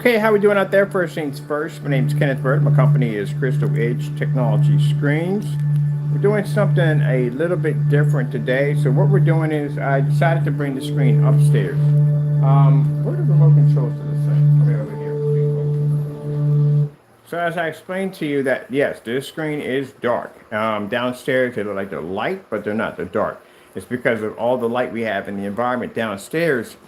Okay, how we doing out there? First things first, my name's Kenneth Bird. My company is Crystal Edge Technology Screens. We're doing something a little bit different today. So what we're doing is I decided to bring the screen upstairs. Where are the remote controls to this thing? Come over here. So as I explained to you that yes, this screen is dark. Downstairs they look like they're light, but they're not. They're dark. It's because of all the light we have in the environment downstairs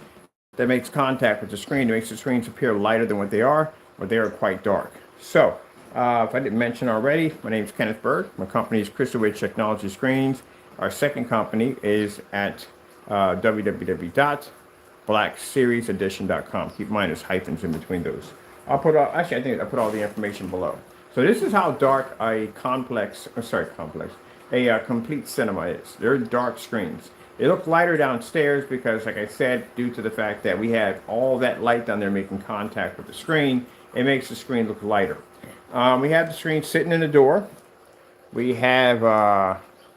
that makes contact with the screen. It makes the screens appear lighter than what they are, or they are quite dark. So, if I didn't mention already, my name is Kenneth Bird. My company is Crystal Edge Technology Screens. Our second company is at www.blackseriesedition.com. Keep in mind there's hyphens in between those. I think I put all the information below. So this is how dark a complete cinema is. They're dark screens. They look lighter downstairs because, like I said, due to the fact that we have all that light down there making contact with the screen, it makes the screen look lighter. We have the screen sitting in the door. We have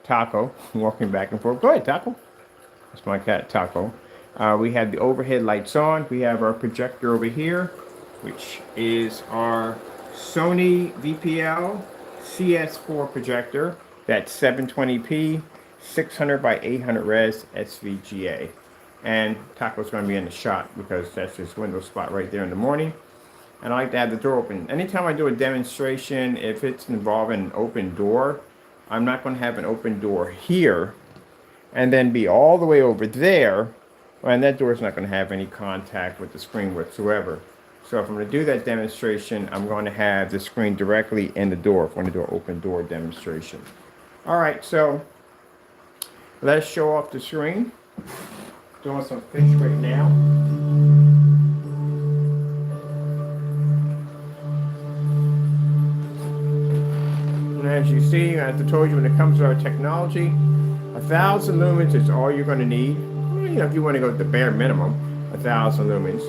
Taco walking back and forth. Go ahead, Taco. That's my cat, Taco. We have the overhead lights on. We have our projector over here, which is our Sony VPL CS4 projector. That's 720p. 600 by 800 res SVGA, and Taco's going to be in the shot because that's his window spot right there in the morning. And I like to have the door open. Anytime I do a demonstration, if it's involving an open door, I'm not going to have an open door here and then be all the way over there, and that door is not going to have any contact with the screen whatsoever. So if I'm going to do that demonstration, I'm going to have the screen directly in the door if I'm going to do an open door demonstration. All right, so let's show off the screen. Doing some fish right now. And as you see, as I told you, when it comes to our technology, 1,000 lumens is all you're going to need. If you want to go to the bare minimum, 1,000 lumens.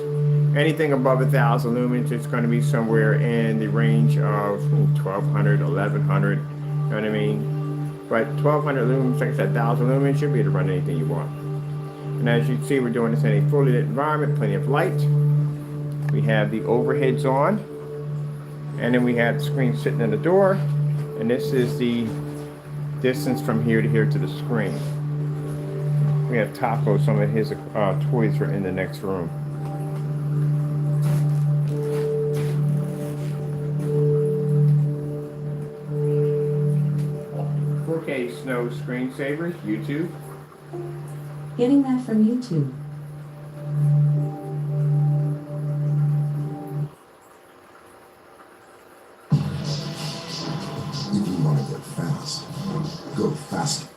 Anything above 1,000 lumens, it's going to be somewhere in the range of 1,200, 1,100. You know what I mean? But 1,200 lumens, like I said, 1,000 lumens, you'll be able to run anything you want. And as you can see, we're doing this in a fully lit environment, plenty of light. We have the overheads on. And then we have the screen sitting in the door. And this is the distance from here to here to the screen. We have Taco, some of his toys are in the next room. 4K Snow Screensavers, YouTube. Getting that from YouTube. If you want to get fast, go faster.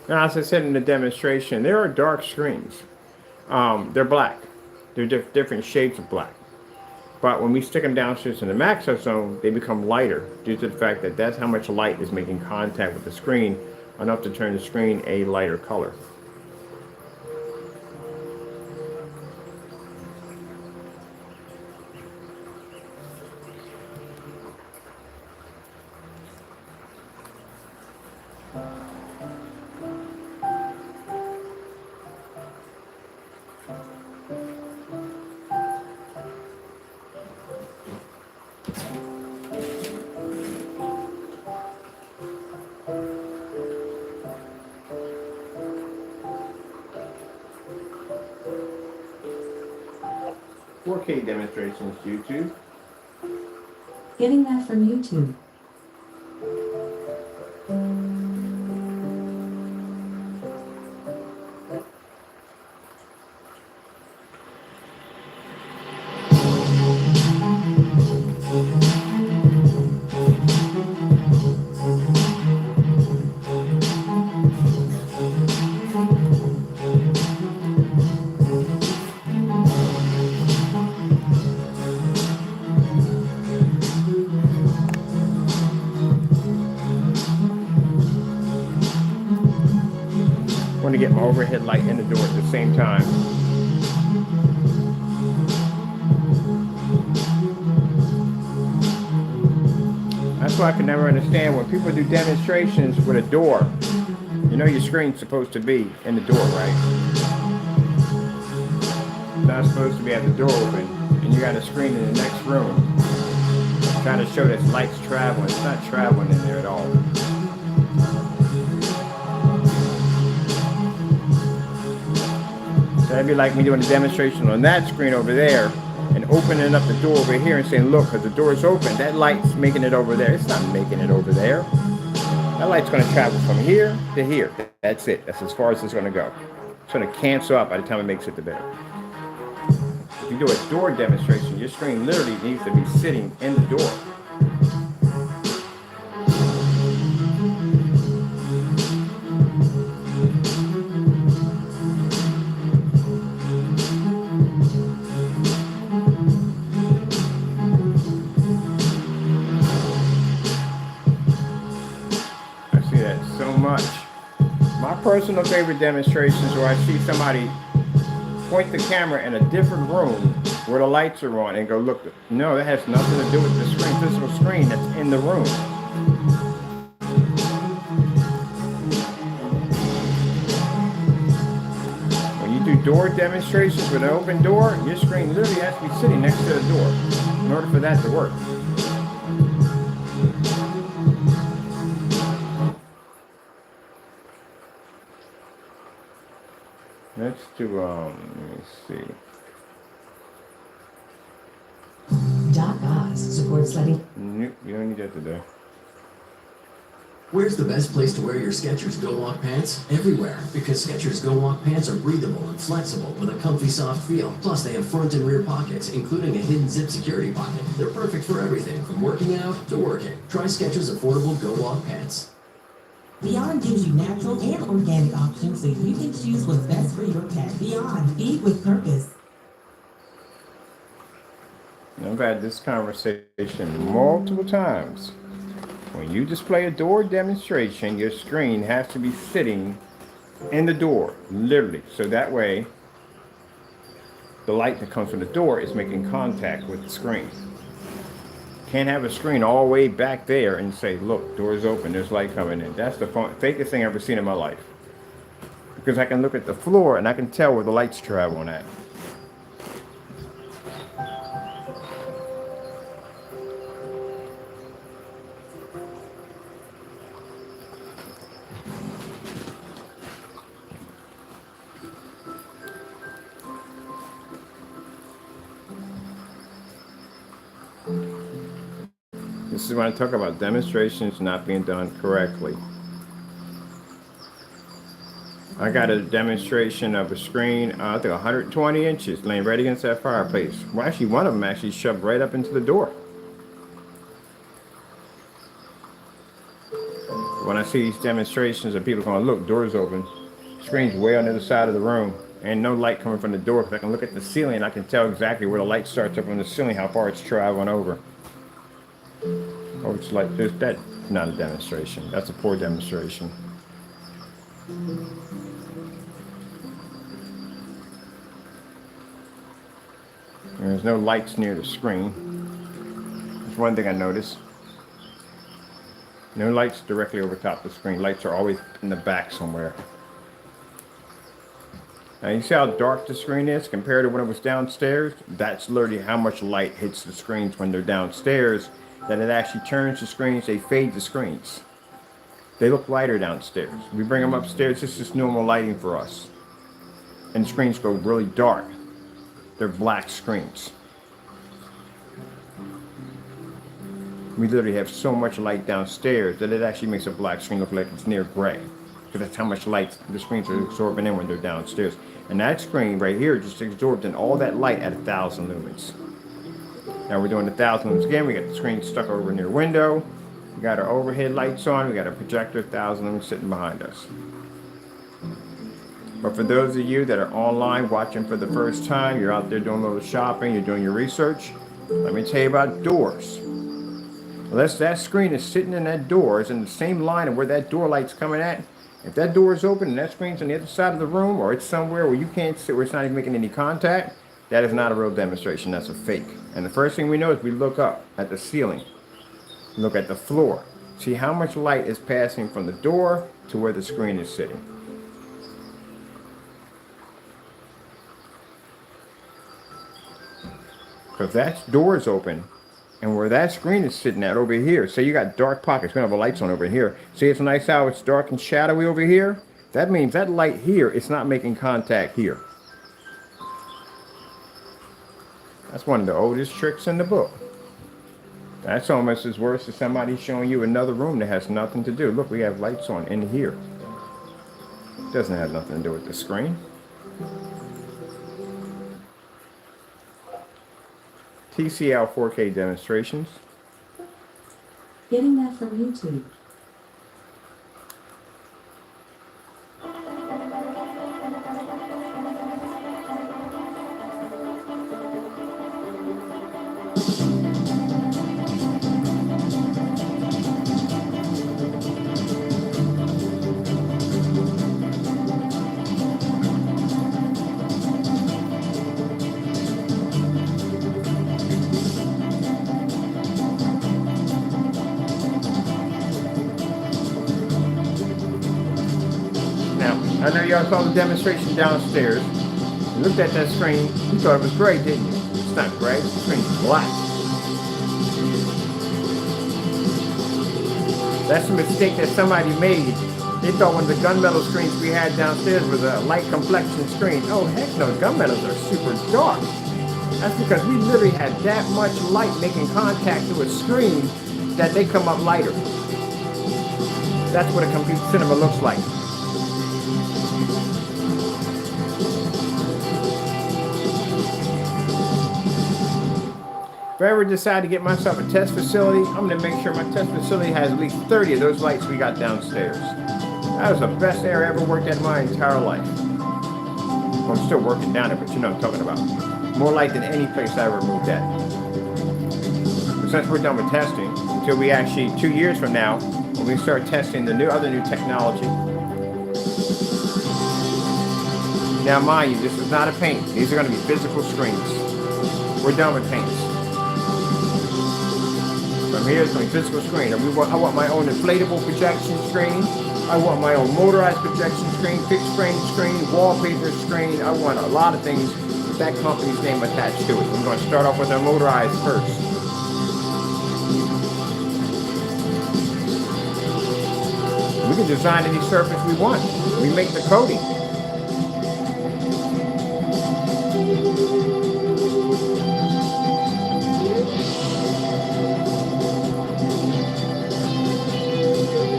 Now, as I said in the demonstration, there are dark screens. They're black. They're different shades of black. But when we stick them downstairs in the maximum zone, they become lighter due to the fact that that's how much light is making contact with the screen, enough to turn the screen a lighter color. .4K demonstrations, YouTube. Getting that from YouTube. want to get my overhead light in the door at the same time. That's why I can never understand when people do demonstrations with a door. You know your screen's supposed to be in the door, right? It's not supposed to be at the door open, and you got a screen in the next room. Trying to show that light's traveling. It's not traveling in there at all. So that'd be like me doing a demonstration on that screen over there and opening up the door over here and saying, look, because the door's open, that light's making it over there. It's not making it over there. That light's going to travel from here to here. That's it. That's as far as it's going to go. It's going to cancel out by the time it makes it to bed. If you do a door demonstration, your screen literally needs to be sitting in the door. I see that so much. My personal favorite demonstrations where I see somebody point the camera in a different room where the lights are on and go, look, no, that has nothing to do with the screen, physical screen that's in the room. When you do door demonstrations with an open door, your screen literally has to be sitting next to the door in order for that to work. Let's do, let me see. Doc Oz supports letting. Nope, you don't need that today. Where's the best place to wear your Skechers Go Walk pants? Everywhere, because Skechers Go Walk pants are breathable and flexible with a comfy soft feel. Plus they have front and rear pockets, including a hidden zip security pocket. They're perfect for everything, from working out to working. Try Skechers affordable Go Walk pants. Beyond gives you natural and organic options so you can choose what's best for your pet. Beyond, eat with purpose. I've had this conversation multiple times. When you display a door demonstration, your screen has to be sitting in the door, literally. So that way, the light that comes from the door is making contact with the screen. Can't have a screen all the way back there and say, look, door's open, there's light coming in. That's the fakest thing I've ever seen in my life. Because I can look at the floor and I can tell where the light's traveling at. This is when I talk about demonstrations not being done correctly. I got a demonstration of a screen, I think 120 inches, laying right against that fireplace. Well, actually, one of them actually shoved right up into the door. When I see these demonstrations of people going, look, door's open, screen's way on the other side of the room, and no light coming from the door, because I can look at the ceiling and I can tell exactly where the light starts up on the ceiling, how far it's traveling over. Oh, it's like this, that's not a demonstration. That's a poor demonstration. There's no lights near the screen. That's one thing I noticed. No lights directly over top of the screen. Lights are always in the back somewhere. Now you see how dark the screen is compared to when it was downstairs? That's literally how much light hits the screens when they're downstairs, that it actually turns the screens, they fade the screens. They look lighter downstairs. We bring them upstairs, it's just normal lighting for us. And the screens go really dark. They're black screens. We literally have so much light downstairs that it actually makes a black screen look like it's near gray. Because that's how much light the screens are absorbing in when they're downstairs. And that screen right here just absorbed in all that light at 1,000 lumens. Now we're doing 1,000 lumens again. We got the screen stuck over near window. We got our overhead lights on. We got a projector, 1,000 lumens sitting behind us. But for those of you that are online watching for the first time, you're out there doing a little shopping, you're doing your research, let me tell you about doors. Unless that screen is sitting in that door, it's in the same line of where that door light's coming at, If that door is open and that screen's on the other side of the room, or it's somewhere where you can't sit, where it's not even making any contact, that is not a real demonstration, that's a fake. And the first thing we know is we look up at the ceiling, look at the floor, see how much light is passing from the door to where the screen is sitting. Because that door is open, and where that screen is sitting at over here, say you got dark pockets, we don't have the lights on over here. See, it's nice how it's dark and shadowy over here? That means that light here, it's not making contact here. That's one of the oldest tricks in the book. That's almost as worse as somebody showing you another room that has nothing to do. Look, we have lights on in here. Doesn't have nothing to do with the screen. TCL 4K demonstrations. Getting that from YouTube. I know y'all saw the demonstration downstairs. You looked at that screen, you thought it was gray, didn't you? It's not gray, the screen's black. That's a mistake that somebody made. They thought one of the gunmetal screens we had downstairs was a light complexion screen. Oh heck no, gunmetals are super dark. That's because we literally had that much light making contact to a screen that they come up lighter. That's what a complete cinema looks like. If I ever decide to get myself a test facility, I'm going to make sure my test facility has at least 30 of those lights we got downstairs. That was the best area I ever worked at in my entire life. Well, I'm still working down it, but you know what I'm talking about. More light than any place I ever moved at. But since we're done with testing, until we actually, 2 years from now, when we start testing the other new technology. Now mind you, this is not a paint. These are going to be physical screens. We're done with paints. From here, it's going to be physical screen. I want my own inflatable projection screen. I want my own motorized projection screen, fixed frame screen, wallpaper screen. I want a lot of things with that company's name attached to it. We're going to start off with our motorized first. We can design any surface we want. We make the coating.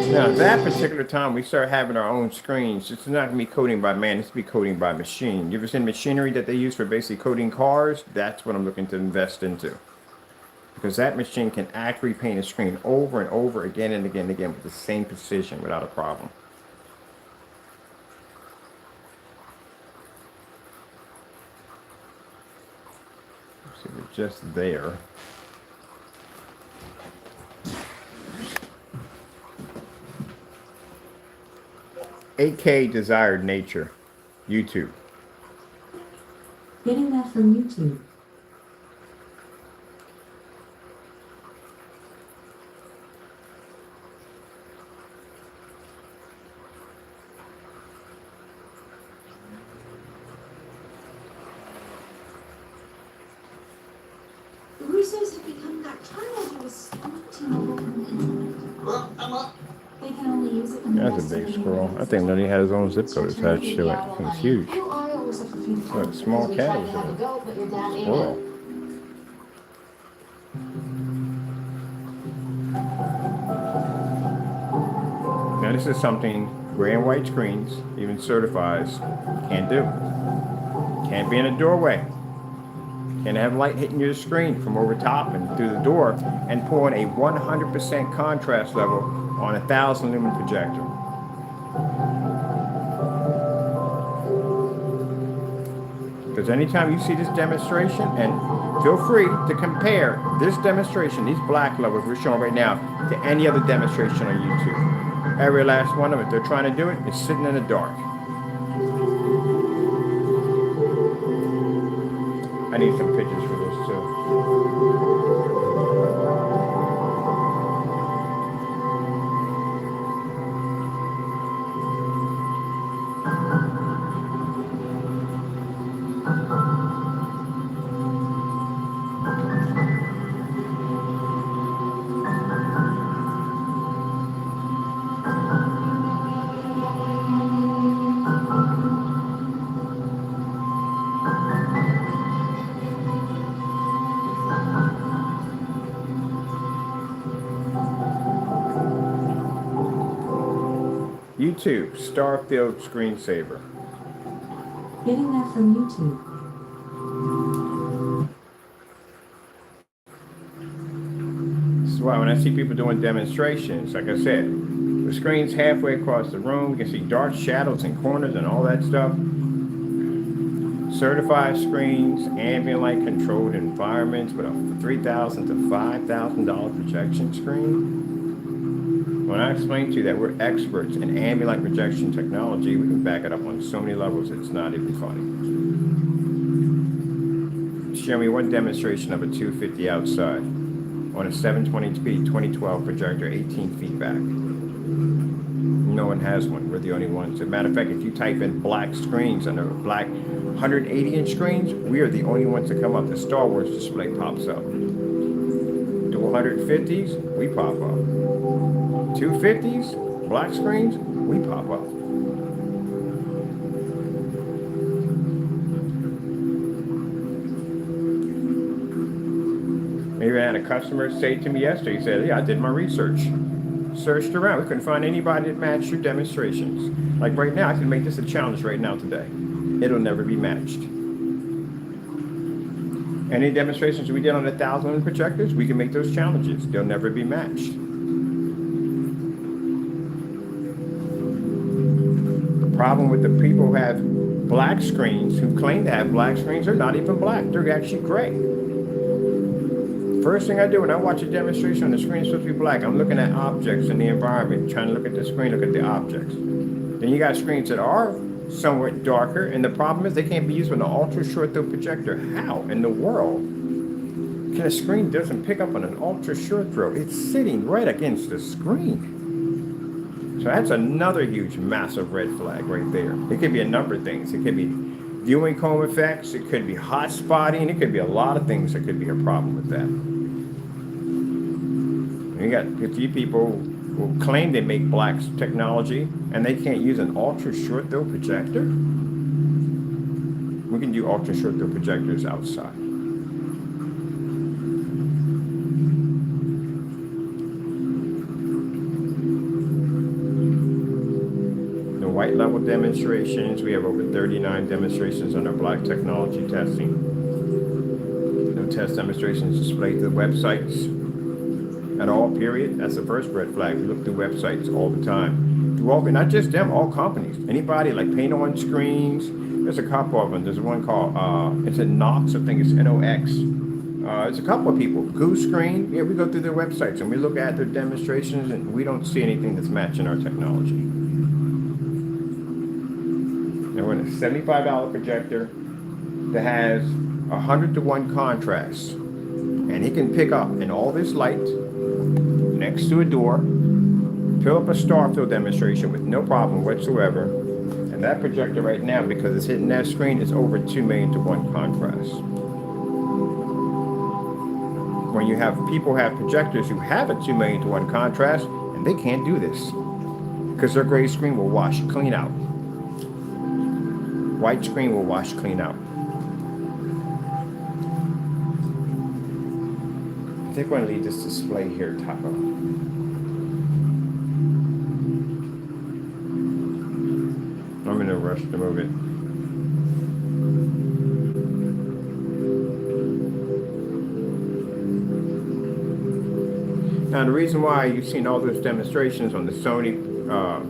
Now, at that particular time, we start having our own screens. It's not going to be coding by man. It's going to be coding by machine. You ever seen machinery that they use for basically coding cars? That's what I'm looking to invest into. Because that machine can actually paint a screen over and over again and again and again with the same precision without a problem. So we're just there. AK Desired Nature, YouTube. Getting that from YouTube. The Russos have become that child who was starting. Well, I'm up. They can only use it when the That's rest a of big the squirrel. neighborhood I think Lenny has his own zip code attached to it. It's huge. You are always looking for people. Look, small cat is a squirrel. Now this is something gray and white screens, even certifies, can't do. Can't be in a doorway. Can't have light hitting your screen from over top and through the door and pulling a 100% contrast level on a 1,000 lumen projector. Because anytime you see this demonstration, and feel free to compare this demonstration, these black levels we're showing right now, to any other demonstration on YouTube. Every last one of them, if they're trying to do it, it's sitting in the dark. I need some pictures for this too. YouTube, Starfield screensaver. Getting that from YouTube. This is why when I see people doing demonstrations, like I said, the screen's halfway across the room. You can see dark shadows in corners and all that stuff. Certified screens, ambient light controlled environments with a $3,000 to $5,000 projection screen. When I explain to you that we're experts in ambient light projection technology, we can back it up on so many levels it's not even funny. Show me one demonstration of a 250 outside on a 720p 2012 projector, 18 feet back. No one has one. We're the only ones. As a matter of fact, if you type in black screens under black 180-inch screens, we are the only ones that come up. The Star Wars display pops up. Do 150s, we pop up. 250s, black screens, we pop up. Maybe I had a customer say to me yesterday, he said, yeah, I did my research. Searched around, we couldn't find anybody that matched your demonstrations. Like right now, I can make this a challenge right now today. It'll never be matched. Any demonstrations we did on 1,000 projectors, we can make those challenges. They'll never be matched. The problem with the people who have black screens, who claim to have black screens, they're not even black. They're actually gray. First thing I do when I watch a demonstration on the screen is supposed to be black. I'm looking at objects in the environment, trying to look at the screen, look at the objects. Then you got screens that are somewhat darker, and the problem is they can't be used with an ultra short throw projector. How in the world can a screen doesn't pick up on an ultra short throw? It's sitting right against the screen. So that's another huge, massive red flag right there. It could be a number of things. It could be viewing cone effects. It could be hot spotting. It could be a lot of things that could be a problem with that. You got a few people who claim they make black technology and they can't use an ultra short throw projector. We can do ultra short throw projectors outside. The white level demonstrations, we have over 39 demonstrations on our black technology testing. No test demonstrations displayed through the websites at all, period. That's the first red flag. We look through websites all the time. Through all, not just them, all companies. Anybody like paint on screens. There's a couple of them. There's one called, it's a Nox, I think it's N-O-X. There's a couple of people. Goose Screen, yeah, we go through their websites and we look at their demonstrations and we don't see anything that's matching our technology. Now we're in a $75 projector that has 100-to-1 contrast. And he can pick up in all this light next to a door, fill up a Starfield demonstration with no problem whatsoever. And that projector right now, because it's hitting that screen, is over 2 million to 1 contrast. When you have people have projectors who have a 2 million to 1 contrast, and they can't do this because their gray screen will wash clean out. White screen will wash clean out. I think we're going to leave this display here, Taco. I'm in a rush to move it. Now, the reason why you've seen all those demonstrations on the Sony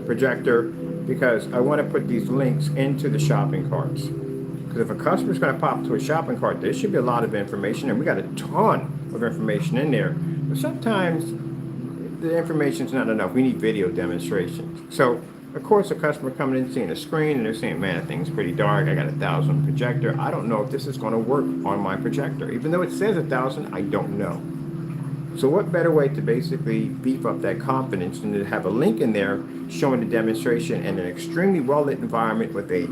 projector, because I want to put these links into the shopping carts. Because if a customer's going to pop to a shopping cart, there should be a lot of information, and we got a ton of information in there. But sometimes the information's not enough. We need video demonstrations. So, of course, a customer coming in seeing a screen and they're saying, man, that thing's pretty dark. I got 1,000 projector. I don't know if this is going to work on my projector. Even though it says 1,000, I don't know. So what better way to basically beef up that confidence than to have a link in there showing the demonstration in an extremely well-lit environment with a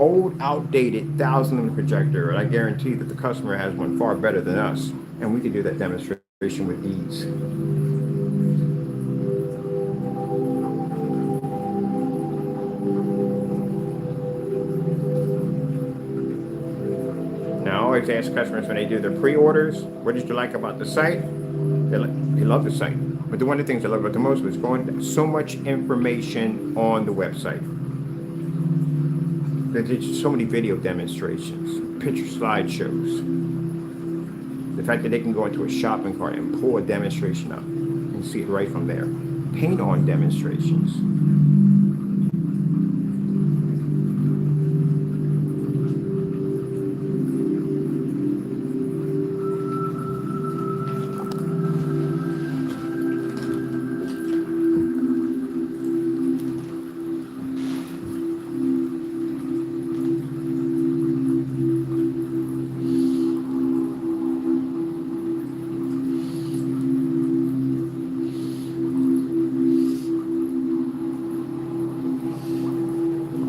old, outdated 1,000 lumen projector. And I guarantee that the customer has one far better than us. And we can do that demonstration with ease. Now, I always ask customers when they do their pre-orders, what did you like about the site? They love the site. But one of the things I love about the most was going so much information on the website. There's so many video demonstrations, picture slideshows. The fact that they can go into a shopping cart and pull a demonstration up and see it right from there. Paint on demonstrations.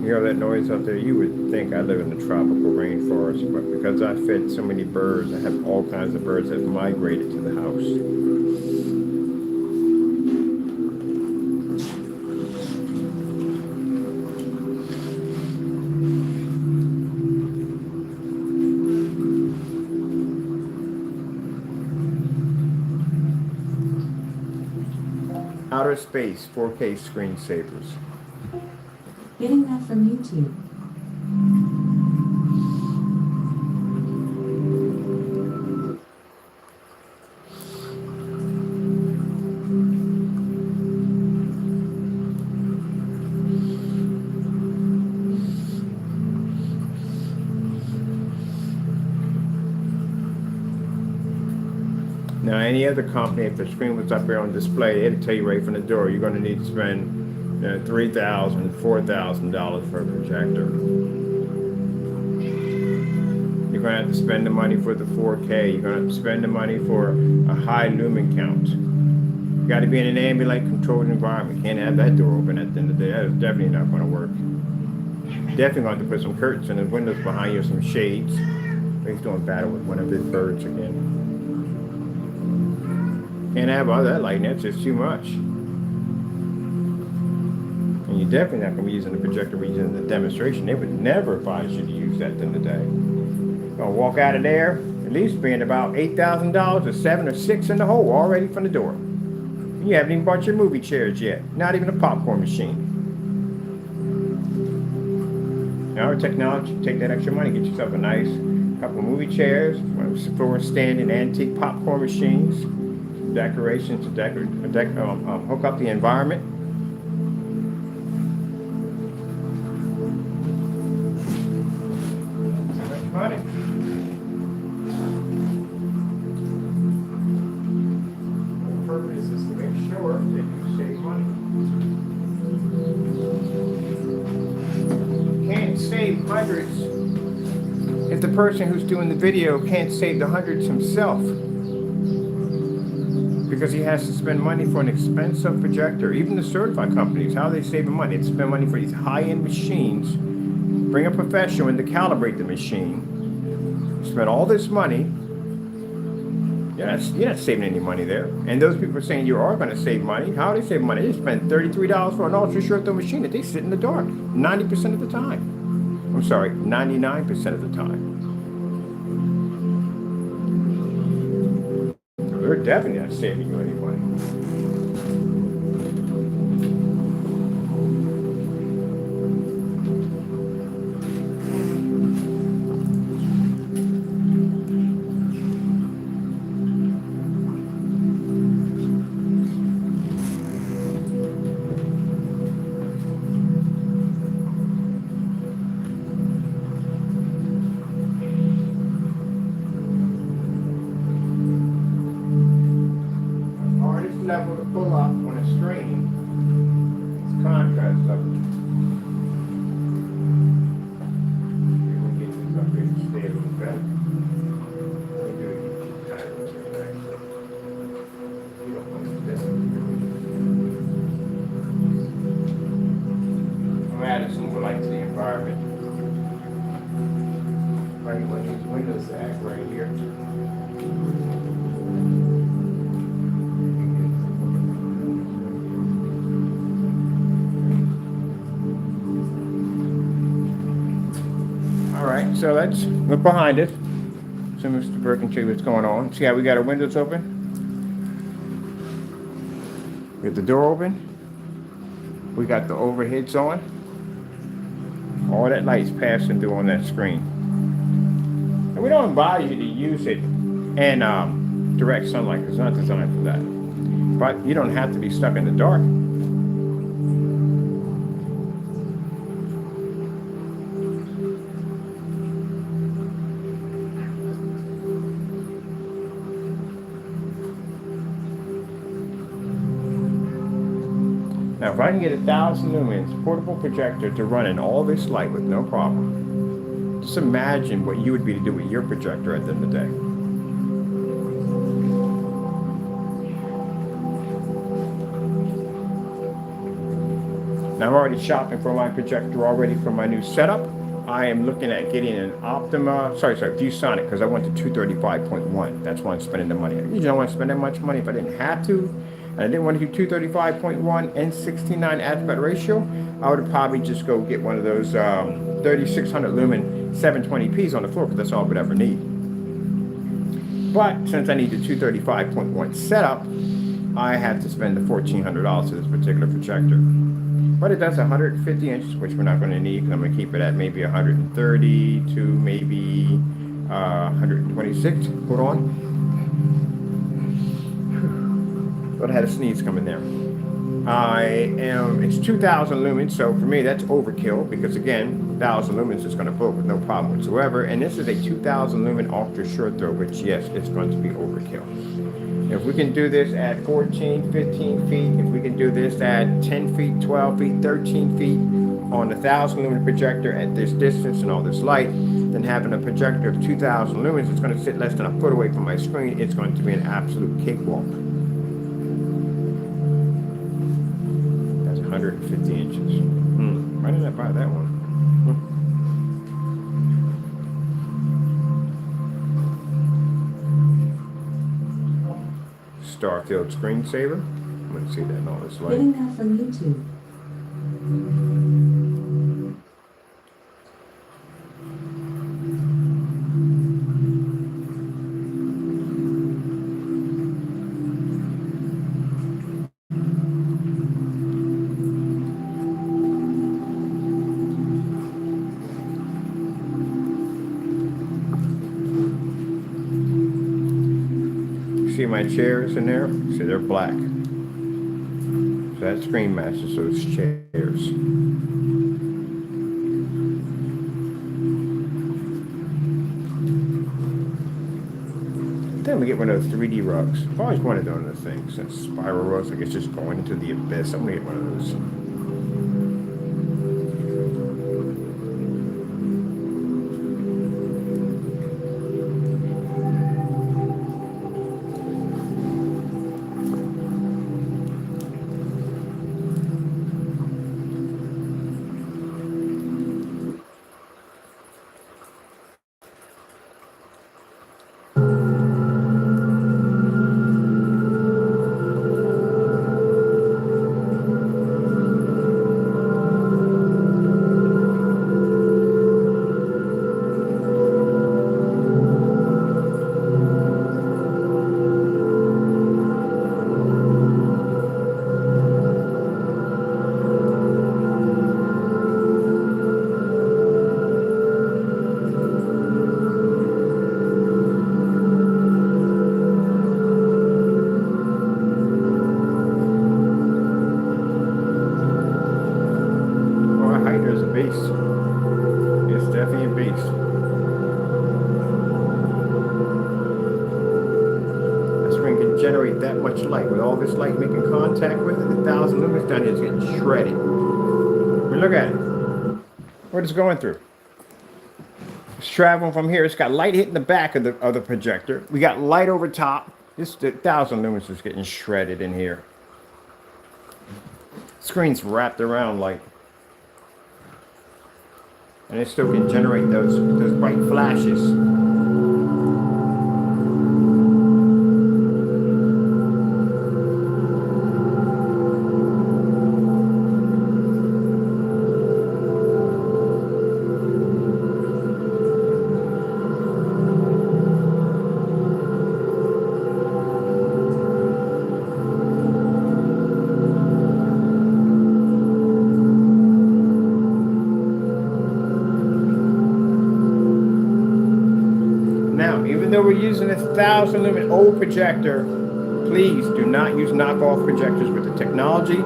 You hear that noise out there, you would think I live in the tropical rainforest, but because I fed so many birds, I have all kinds of birds that have migrated to the house. Outer space 4K screensavers. Getting that from YouTube. Now, any other company, if the screen was up here on display, it'd tell you right from the door, you're going to need to spend $3,000, $4,000 for a projector. You're going to have to spend the money for the 4K. You're going to have to spend the money for a high lumen count. You got to be in an ambient controlled environment. You can't have that door open at the end of the day. That is definitely not going to work. Definitely going to have to put some curtains in the windows behind you, some shades. He's doing battle with one of his birds again. Can't have all that lighting, that's just too much. And you're definitely not going to be using the projector we're using in the demonstration. They would never advise you to use that in the day. You're going to walk out of there, at least spend about $8,000 or 7 or 6 in the hole already from the door. And you haven't even bought your movie chairs yet. Not even a popcorn machine. Now our technology, take that extra money, get yourself a nice couple of movie chairs, floor standing antique popcorn machines, decorations to hook up the environment. That's money. The purpose is to make sure that you save money. You can't save hundreds if the person who's doing the video can't save the hundreds himself. Because he has to spend money for an expensive projector. Even the certified companies, how are they saving money? They spend money for these high-end machines, bring a professional in to calibrate the machine, spend all this money. You're not saving any money there. And those people are saying you are going to save money. How are they saving money? They spend $33 for an ultra short throw machine that they sit in the dark 90% of the time. I'm sorry, 99% of the time. They're definitely not saving you any money. Level to want these windows to act right here. All right, so let's look behind it. So Mr. Burke can show you what's going on. See how we got our windows open? We got the door open. We got the overheads on. All that light's passing through on that screen. And we don't advise you to use it in direct sunlight because it's not designed for that. But you don't have to be stuck in the dark. Now, if I can get 1,000 lumens portable projector to run in all this light with no problem, just imagine what you would be to do with your projector at the end of the day. Now, I'm already shopping for my projector already for my new setup. I am looking at getting an ViewSonic, because I went to 235.1. That's why I'm spending the money. I usually don't want to spend that much money if I didn't have to. And I didn't want to do 235.1 and 69 aspect ratio. I would probably just go get one of those 3600 lumen 720p's on the floor, because that's all I would ever need. But since I need the 235.1 setup, I have to spend the $1,400 for this particular projector. But it does 150 inches, which we're not going to need, because I'm going to keep it at maybe 130 to maybe 126. Hold on. But I had a sneeze coming there. It's 2,000 lumens, so for me that's overkill, because again, 1,000 lumens is going to vote with no problem whatsoever. And this is a 2,000 lumen ultra short throw, which yes, it's going to be overkill. If we can do this at 14, 15 feet, if we can do this at 10 feet, 12 feet, 13 feet on the 1,000 lumen projector at this distance and all this light, then having a projector of 2,000 lumens that's going to sit less than a foot away from my screen, it's going to be an absolute cakewalk. 150 inches. Why did I buy that one? Starfield screensaver. I'm going to see that in all this light. Getting that from YouTube. See my chairs in there? See, they're black. So that screen matches those chairs. Then we get one of those 3D rugs. I've always wanted one of those things. Since spiral rugs, I guess just going into the abyss. I'm gonna get one of those. Generate that much light. With all this light making contact with it, 1,000 lumens down here is getting shredded. I mean, look at it. What it's going through. It's traveling from here. It's got light hitting the back of the projector. We got light over top. This 1,000 lumens is getting shredded in here. Screen's wrapped around like and it still can generate those bright flashes. Now, even though we're using a 1,000 lumen old projector, please do not use knockoff projectors with the technology.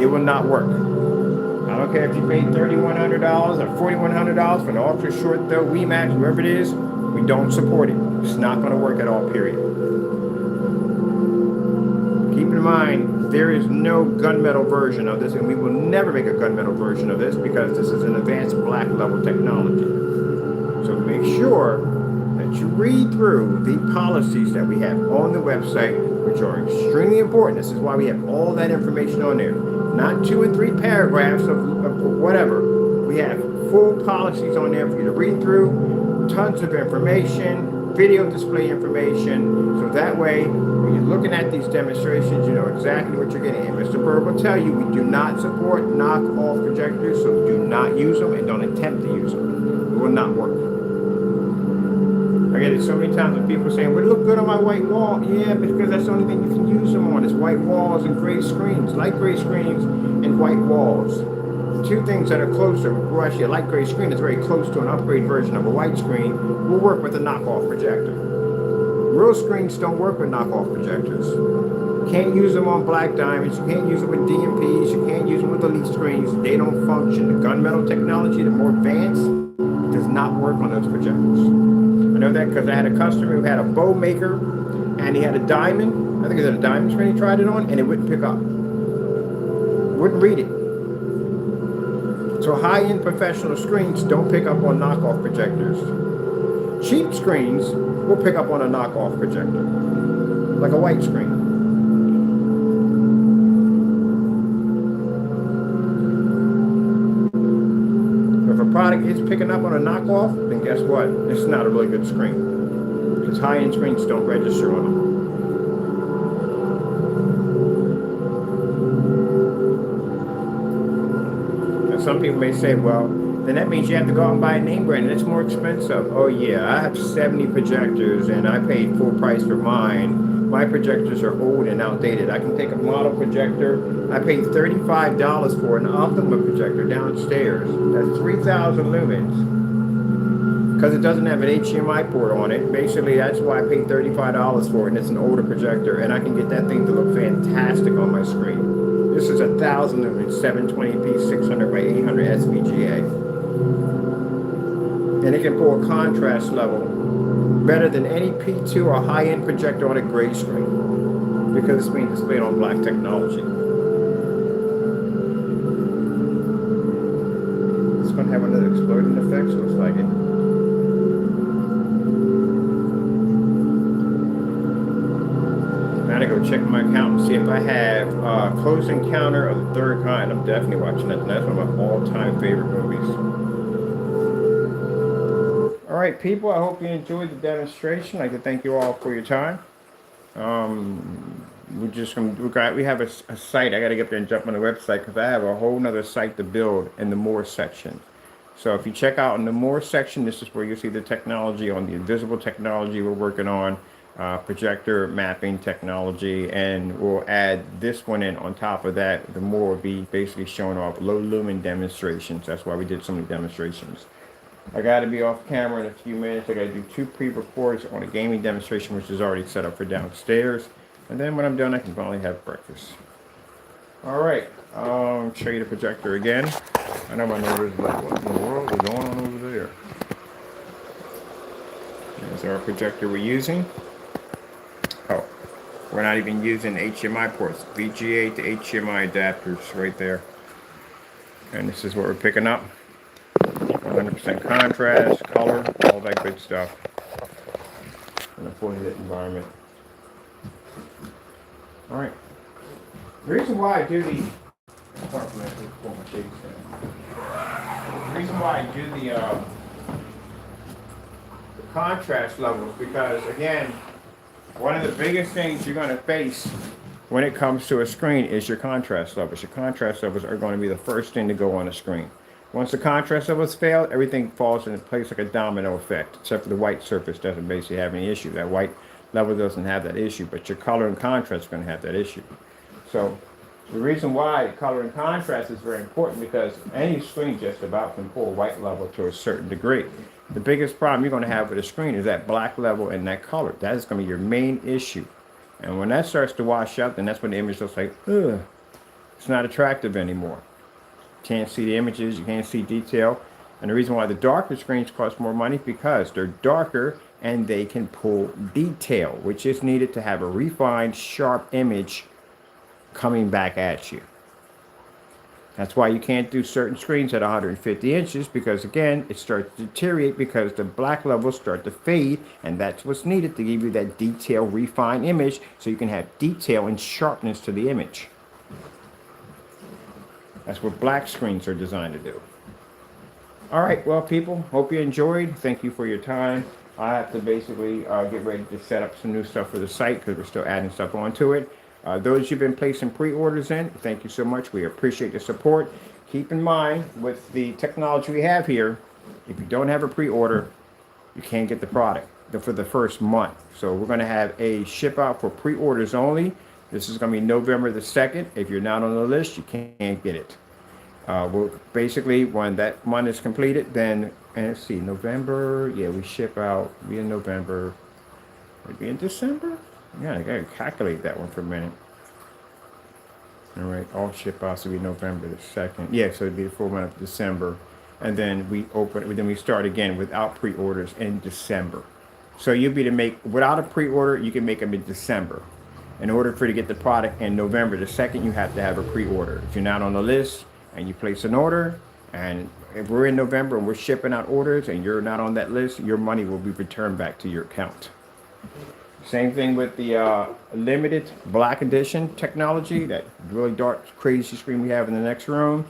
It will not work. I don't care if you paid $3,100 or $4,100 for an ultra short throw, WeMax, wherever it is, we don't support it. It's not going to work at all, period. Keep in mind, there is no gunmetal version of this, and we will never make a gunmetal version of this because this is an advanced black level technology. So make sure that you read through the policies that we have on the website, which are extremely important. This is why we have all that information on there. Not 2 and 3 paragraphs of whatever. We have full policies on there for you to read through, tons of information, video display information. So that way, when you're looking at these demonstrations, you know exactly what you're getting. And Mr. Berg will tell you we do not support knockoff projectors, so do not use them and don't attempt to use them. It will not work. I get it so many times when people saying, "Would it look good on my white wall?" Yeah, because that's the only thing you can use them on is white walls and gray screens, light gray screens and white walls. Two things that are closer. Well, actually, a light gray screen is very close to an upgrade version of a white screen. Will work with a knockoff projector. Real screens don't work with knockoff projectors. Can't use them on black diamonds. You can't use them with DMPs. You can't use them with elite screens. They don't function. The gunmetal technology, the more advanced, does not work on those projectors. I know that because I had a customer who had a bow maker and he had a diamond. I think it was a diamond screen he tried it on and it wouldn't pick up. Wouldn't read it. So high-end professional screens don't pick up on knockoff projectors. Cheap screens will pick up on a knockoff projector, like a white screen. If a product is picking up on a knockoff, then guess what? It's not a really good screen. Because high-end screens don't register on them. Some people may say, well, then that means you have to go out and buy a name brand and it's more expensive. Oh yeah, I have 70 projectors and I paid full price for mine. My projectors are old and outdated. I can take a model projector. I paid $35 for an Optima projector downstairs. That's 3,000 lumens. Because it doesn't have an HDMI port on it. Basically, that's why I paid $35 for it, and it's an older projector, and I can get that thing to look fantastic on my screen. This is 1,000 lumens, 720p, 600 by 800 SVGA. And it can pull a contrast level better than any P2 or high-end projector on a gray screen because it's being displayed on black technology. It's going to have another exploding effect, looks like it. I go check my account and see if I have Close Encounter of the Third Kind. I'm definitely watching that. That's one of my all-time favorite movies. All right, people. I hope you enjoyed the demonstration. I'd like to thank you all for your time. We have a site. I got to get there and jump on the website because I have a whole nother site to build in the More section. So if you check out in the More section, this is where you see the technology on the invisible technology we're working on. Projector mapping technology, and we'll add this one in on top of that. The more will be basically showing off low lumen demonstrations. That's why we did so many demonstrations. I got to be off camera in a few minutes. I got to do 2 pre-records on a gaming demonstration, which is already set up for downstairs. And then when I'm done, I can finally have breakfast. All right, show you the projector again. I know my neighbors are like, what in the world is going on over there? There's our projector we're using. Oh, we're not even using HDMI ports. VGA to HDMI adapters right there. And this is what we're picking up. 100% contrast, color, all that good stuff. In a fully lit environment. All right. The reason why I do these, pull my shades down. The reason why I do the contrast levels, because again, one of the biggest things you're going to face when it comes to a screen is your contrast levels. Your contrast levels are going to be the first thing to go on a screen. Once the contrast levels fail, everything falls into place like a domino effect, except for the white surface doesn't basically have any issue. That white level doesn't have that issue, but your color and contrast is going to have that issue. So the reason why color and contrast is very important, because any screen just about can pull white level to a certain degree. The biggest problem you're going to have with a screen is that black level and that color. That is going to be your main issue. And when that starts to wash out, then that's when the image looks like, ugh, it's not attractive anymore. You can't see the images, you can't see detail. And the reason why the darker screens cost more money is because they're darker and they can pull detail, which is needed to have a refined, sharp image coming back at you. That's why you can't do certain screens at 150 inches, because again, it starts to deteriorate because the black levels start to fade, and that's what's needed to give you that detailed, refined image so you can have detail and sharpness to the image. That's what black screens are designed to do. All right, well, people, hope you enjoyed. Thank you for your time. I have to basically get ready to set up some new stuff for the site because we're still adding stuff onto it. Those you've been placing pre-orders in, thank you so much. We appreciate the support. Keep in mind, with the technology we have here, if you don't have a pre-order, you can't get the product for the first month. So we're going to have a ship out for pre-orders only. This is going to be November the 2nd. If you're not on the list, you can't get it. We'll basically, when that month is completed, then, and let's see, November, yeah, we ship out, be in November, maybe in December? Yeah, I gotta calculate that one for a minute. All right, all ship outs will be November the 2nd. Yeah, so it'd be the full month of December. And then we start again without pre-orders in December. So you'll be to make, without a pre-order, you can make them in December. In order for you to get the product in November the 2nd, you have to have a pre-order. If you're not on the list and you place an order, and if we're in November and we're shipping out orders and you're not on that list, your money will be returned back to your account. Same thing with the limited black edition technology, that really dark, crazy screen we have in the next room.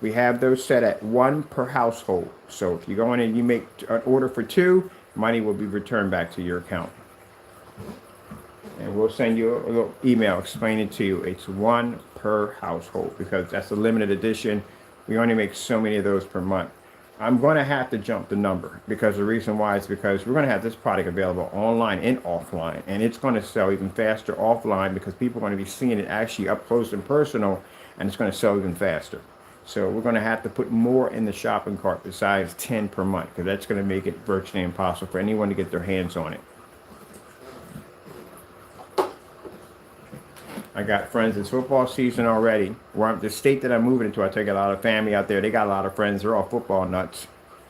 We have those set at 1 per household. So if you go in and you make an order for 2, money will be returned back to your account. And we'll send you a little email explaining to you it's 1 per household, because that's a limited edition. We only make so many of those per month. I'm going to have to jump the number, because the reason why is because we're going to have this product available online and offline, and it's going to sell even faster offline because people are going to be seeing it actually up close and personal, and it's going to sell even faster. So we're going to have to put more in the shopping cart besides 10 per month, because that's going to make it virtually impossible for anyone to get their hands on it. I got friends, it's football season already. Where the state that I'm moving into, I take a lot of family out there. They got a lot of friends. They're all football nuts.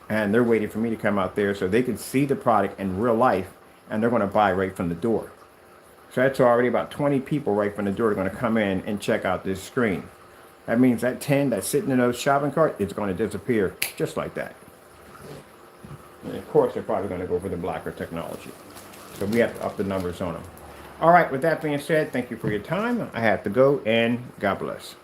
And they're waiting for me to come out there so they can see the product in real life, and they're going to buy right from the door. So that's already about 20 people right from the door are going to come in and check out this screen. That means that 10 that's sitting in those shopping cart is going to disappear just like that. And of course, they're probably going to go for the blacker technology. So we have to up the numbers on them. All right, with that being said, thank you for your time. I have to go, and God bless.